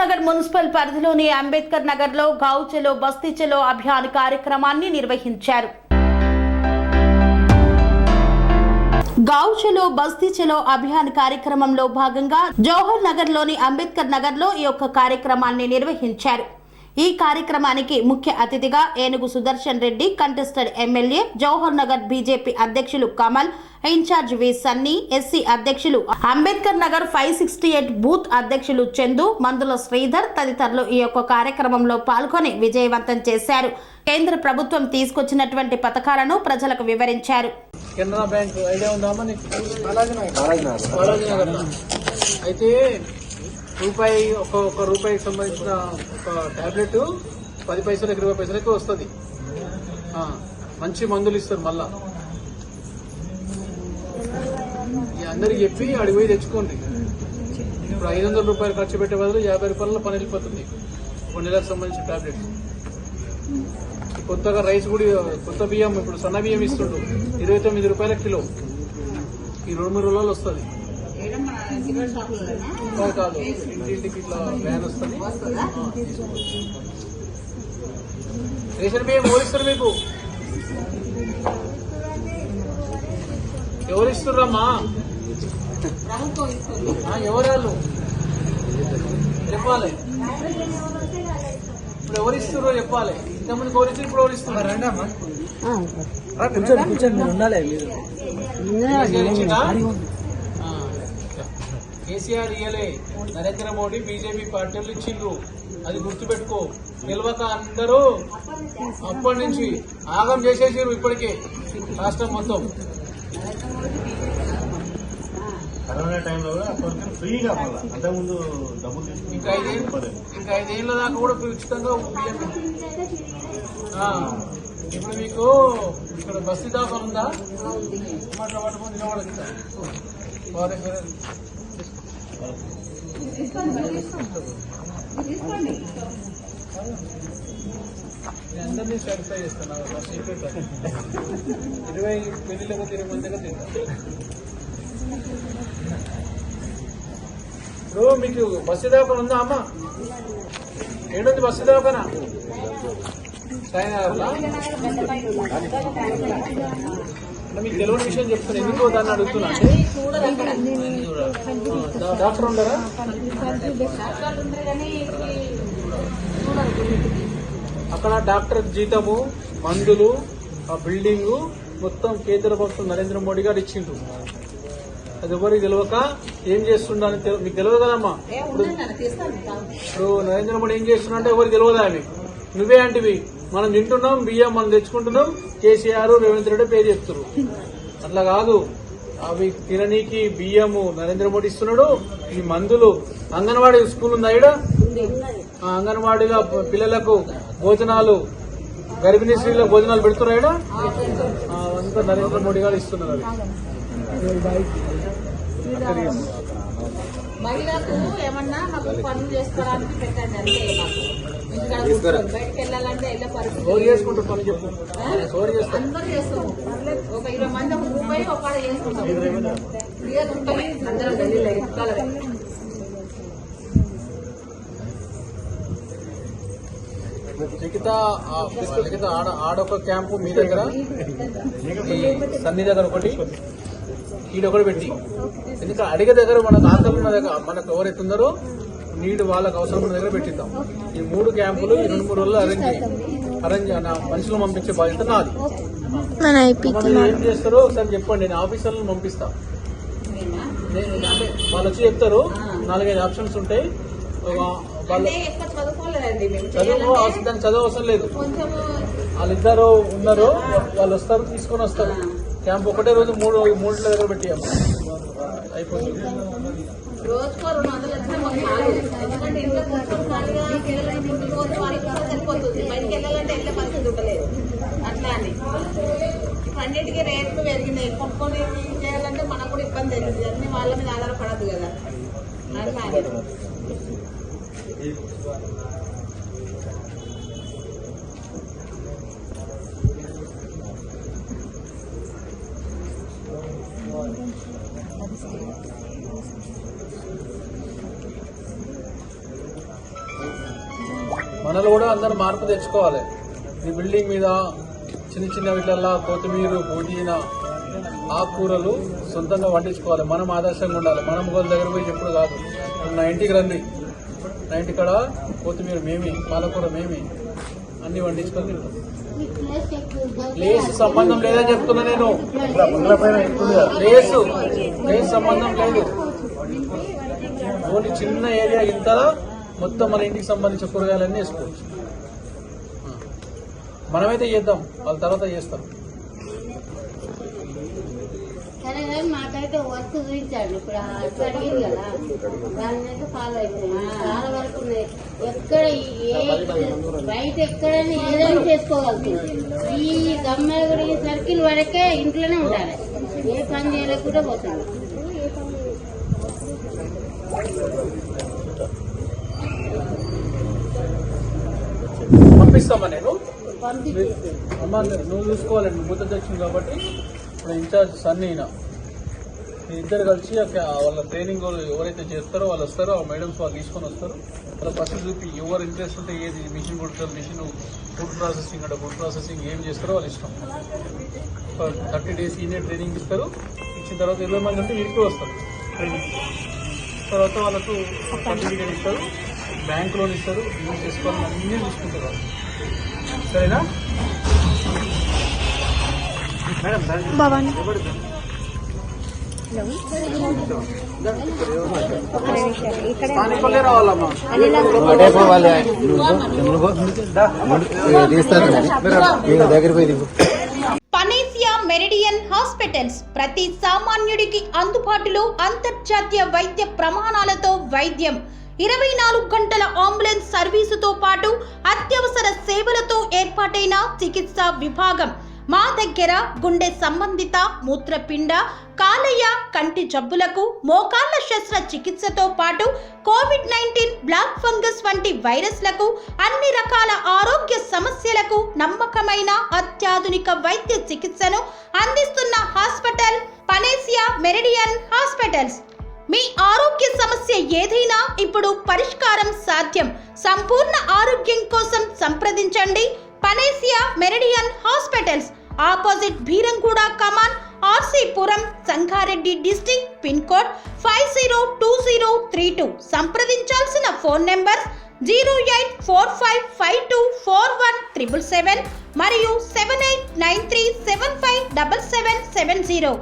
Nagar municipal పరిధిలోని అంబేద్కర్ నగర్ లో గావ్ చలో బస్తీ చలో అభియాన్ కార్యక్రమాన్ని నిర్వహించారు. గావ్ చలో బస్తీ చలో అభియాన్ కార్యక్రమంలో భాగంగా జవహర్ నగర్ లోని అంబేద్కర్ నగర్ లో ఈ యొక్క కార్యక్రమాన్ని నిర్వహించారు. ఈ కార్యక్రమానికి ముఖ్య అతిథిగా ఏనుగు Sudarshan Reddy, contested MLA, Jawahar Nagar BJP అధ్యక్షులు కమల్, ఇన్ఛార్జ్ వి సన్నీ, ఎస్సీ అధ్యక్షులు, అంబేద్కర్ నగర్ 568 బూత్ అధ్యక్షులు చందు, మందుల శ్రీధర్ తదితరులు ఈ యొక్క కార్యక్రమంలో పాల్గొని విజయవంతం చేశారు. కేంద్ర ప్రభుత్వం తీసుకొచ్చినటువంటి పథకాలను ప్రజలకు వివరించారు. కెనరా బ్యాంక్ ఐడియా ఉందామా నీకు? అయితే ఒక రూపాయికి సంబంధించిన ఒక టాబ్లెట్ 10 పైసలకు 20 పైసలకి వస్తుంది. మంచి మందులు ఇస్తారు. మళ్ళా అందరికి చెప్పి అడిగి పోయి తెచ్చుకోండి. ఇప్పుడు 500 రూపాయలు ఖర్చు పెట్టే బదులు 50 రూపాయలలో పని వెళ్ళిపోతుంది. ఒక నెలకు సంబంధించిన టాబ్లెట్స్. కొత్తగా రైస్ కూడా, కొత్త బియ్యం, ఇప్పుడు సన్న బియ్యం ఇస్తుండ్రు 29 రూపాయల కిలో. ఈ 2-3 రోజులు వస్తుంది. కాదు, ఇంటింటికి ఇట్లా వ్యాన్ వస్తుంది. రేషన్ బియ్యం ఎవరు ఇస్తారు మీకు? ఎవరు ఇస్తున్నారమ్మా? ఎవరు వాళ్ళు చెప్పాలి. ఇప్పుడు ఎవరు ఇస్తున్నారో చెప్పాలి. ఇంతకుముందు ఎవరు ఇస్తారు, ఇప్పుడు ఎవరు ఇస్తున్నారు? రండి అమ్మా, కూర్చొని ఉండాలి. కేసీఆర్ ఇయ్యలే, నరేంద్ర మోడీ బీజేపీ పార్టీలు ఇచ్చిండ్రు. అది గుర్తుపెట్టుకో. నిల్వక అందరూ అప్పటి నుంచి ఆగం చేసేసారు. ఇప్పటికే రాష్ట్రం మొత్తం కరోనా టైంలో ఫ్రీగా అంతకుముందు డబ్బులు ఇంకా 5 ఏళ్ళ దాకా కూడా ఉచితంగా బియ్యం. ఇప్పుడు మీకు ఇక్కడ బస్తీ దాకా ఉందా? పట్టుకొని నిలబడతా అందరినీ సాటిస్ఫై చేస్తాను. 20 పెళ్లిళ్ళకు 20 మందిగా తింటాను. ఇప్పుడు మీకు బస్సు దవాఖాన ఉందా అమ్మ? ఏడుంది బస్సు దవాఖాన? మీకు తెలియని విషయం చెప్తాను. ఎందుకో దాన్ని అడుగుతున్నా అంటే, డాక్టర్ ఉండరా? అక్కడ డాక్టర్ జీతము, మందులు, ఆ బిల్డింగు మొత్తం కేంద్ర ప్రభుత్వం నరేంద్ర మోడీ గారు ఇచ్చిండ్రు. అది ఎవరికి తెలియక ఏం చేస్తుండ మీకు తెలియదు కదమ్మా. ఇప్పుడు నరేంద్ర మోడీ ఏం చేస్తున్నా అంటే ఎవరికి తెలియదా? అవి నువ్వే అంటివి. మనం తింటున్నాం, బియ్యం మనం తెచ్చుకుంటున్నాం, కేసీఆర్ రేవంత్ రెడ్డి పేరు చెప్తున్నారు. అట్లా కాదు. అవి తిననీకి బియ్యము నరేంద్ర మోడీ ఇస్తున్నాడు. ఈ మందులు, అంగన్వాడీ స్కూల్ ఉందా ఇక్కడ? అంగన్వాడీలో పిల్లలకు భోజనాలు, గర్భిణీ స్త్రీలకు భోజనాలు పెడుతున్నాయి. అంతా నరేంద్ర మోడీ గారు ఇస్తున్నారు. మహిళలకు ఏమన్నా మాకు పనులు చేసుకోవడానికి పెట్టండి అంతే. మాకు బయటకు వెళ్ళాలంటే వెళ్ళే పరిస్థితి చేసుకుంటారు. పని చెప్పు, అందరూ చేస్తాము. ఒక 20 మంది ఒక రూపాయి ఒక చేసుకుంటాం. అందరం మిగతా ఆడొక క్యాంపు మీ దగ్గర, ఈ సన్ని దగ్గర ఒకటి, ఈడొకటి పెట్టి, ఎందుకంటే అడిగే దగ్గర మనకు ఆకలి ఉన్న దగ్గర మనకు ఎవరైతున్నారో నీడు వాళ్ళకు అవసరం ఉన్న దగ్గర పెట్టిద్దాం. ఈ 3 క్యాంపులు ఈ 2-3 రోజులు అరేంజ్ మనుషులు పంపించే బాధ్యత నాది. ఏం చేస్తారో ఒకసారి చెప్పండి. నేను ఆఫీసర్లను పంపిస్తా. అంటే వాళ్ళు వచ్చి చెప్తారు. 4-5 ఆప్షన్స్ ఉంటాయి. చదువు అవసరం లేదు. వాళ్ళిద్దరు ఉన్నారు, వాళ్ళు వస్తారు, తీసుకొని వస్తారు. క్యాంప్ ఒకటే రోజు 3 దగ్గర పెట్టాము, అయిపోతుంది. రోజుకో 200 వచ్చినా మాకు చాలు. ఎందుకంటే ఇంట్లో కూర్చొని ఖాళీగా పిల్లలకి ముందుకు పోతే వాళ్ళకి కూడా సరిపోతుంది. బయటికి వెళ్ళాలంటే వెళ్ళే పరిస్థితి ఉండలేదు. అట్లా అని అన్నిటికీ రేట్లు పెరిగినాయి. కొనుక్కొని చేయాలంటే మనకు కూడా ఇబ్బంది అవుతుంది. అన్ని వాళ్ళ మీద ఆధారపడద్దు కదా. అట్లా మనలో కూడా అందరూ మార్పు తెచ్చుకోవాలి. ఈ బిల్డింగ్ మీద చిన్న చిన్న వీటిల్లో కొత్తిమీర, పుదీనా, ఆకుకూరలు సొంతంగా వండించుకోవాలి. మనం ఆదర్శంగా ఉండాలి. మనం వాళ్ళ దగ్గర పోయి చెప్పుడు కాదు. నా ఇంటికి రండి, నా ఇంటికాడ కొత్తిమీర మేమి, పాలకూర మేమి అన్ని వండించుకొని తింటాం. ప్లేస్ సంబంధం లేదని చెప్తున్నా నేను. ప్లేస్ సంబంధం లేదు. ఓన్లీ చిన్న ఏరియా ఇంత మొత్తం మన ఇంటికి సంబంధించిన కూరగాయలన్నీ వేసుకోవచ్చు. మనమైతే చేద్దాం, వాళ్ళ తర్వాత చేస్తారు. సరే కానీ మాకైతే వర్క్ చూపించాడు. ఇప్పుడు అట్లా అడిగింది కదా, దాని అయితే ఫాలో అయిపోయింది. చాలా వరకు ఉన్నాయి. ఎక్కడ బయట ఎక్కడైనా ఏదైనా చేసుకోగలుగుతుంది. ఈ గమ్మగుడి సర్కిల్ వరకే ఇంట్లోనే ఉండాలి. ఏ పని చేయలేక కూడా పోతుంది. పంపిస్తామా నేను? పంపించి అమ్మ నువ్వు చూసుకోవాలండి, మూత తెచ్చింది కాబట్టి. ఇప్పుడు ఇన్ఛార్జ్ సన్నీ ఇద్దరు కలిసి వాళ్ళ ట్రైనింగ్ ఎవరైతే చేస్తారో వాళ్ళు వస్తారో, ఆ మేడమ్స్ వాళ్ళు తీసుకొని వస్తారు. వాళ్ళ ఫస్ట్ చూపి ఎవరు ఇంట్రెస్ట్ ఉంటే ఏది మిషన్ కుడతారు, మిషన్ ఫుడ్ ప్రాసెసింగ్ అంటే ఫుడ్ ప్రాసెసింగ్ ఏం చేస్తారో వాళ్ళు ఇష్టం. 30 days ఈయనే ట్రైనింగ్ ఇస్తారు. ఇచ్చిన తర్వాత 20 మంది ఉంటే ఇంటికి వస్తారు ట్రైనింగ్. తర్వాత వాళ్ళకు సర్టిఫికేట్ ఇస్తారు, బ్యాంక్ లోన్ ఇస్తారు, యూజ్ చేసుకోవాలని అన్నీ చూసుకుంటారు వాళ్ళు. సరేనా మేడం? స్థానికులే రావాలమ్మా. పనేసియా మెరిడియన్ హాస్పిటల్స్ ప్రతి సామాన్యుడికి అందుబాటులో అంతర్జాతీయ వైద్య ప్రమాణాలతో వైద్యం, 24 గంటల అంబులెన్స్ సర్వీసుతో పాటు అత్యవసర సేవలతో ఏర్పాటైన చికిత్సా విభాగం. మా దగ్గర గుండె సంబంధిత, మూత్రపిండ, కాలేయ, కంటి జబ్బులకు, మోకాళ్ల శస్త్ర చికిత్సతో పాటు కోవిడ్-19, బ్లాక్ ఫంగస్ వంటి వైరస్లకు, అన్ని రకాల ఆరోగ్య సమస్యలకు నమ్మకమైన అత్యాధునిక వైద్య చికిత్సను అందిస్తున్న హాస్పిటల్ పనేసియా మెరిడియన్ హాస్పిటల్స్. మీ ఆరోగ్య సమస్య ఏదైనా ఇప్పుడు పరిష్కారం సాధ్యం. సంపూర్ణ ఆరోగ్యం కోసం సంప్రదించండి Panacea Meridian hospitals, opposite Bheeramguda Kaman, RC Puram, Sangareddy district, pin code 502032. సంప్రదించాల్సిన ఫోన్ నెంబర్ 0845524177 మరియు 7893757770.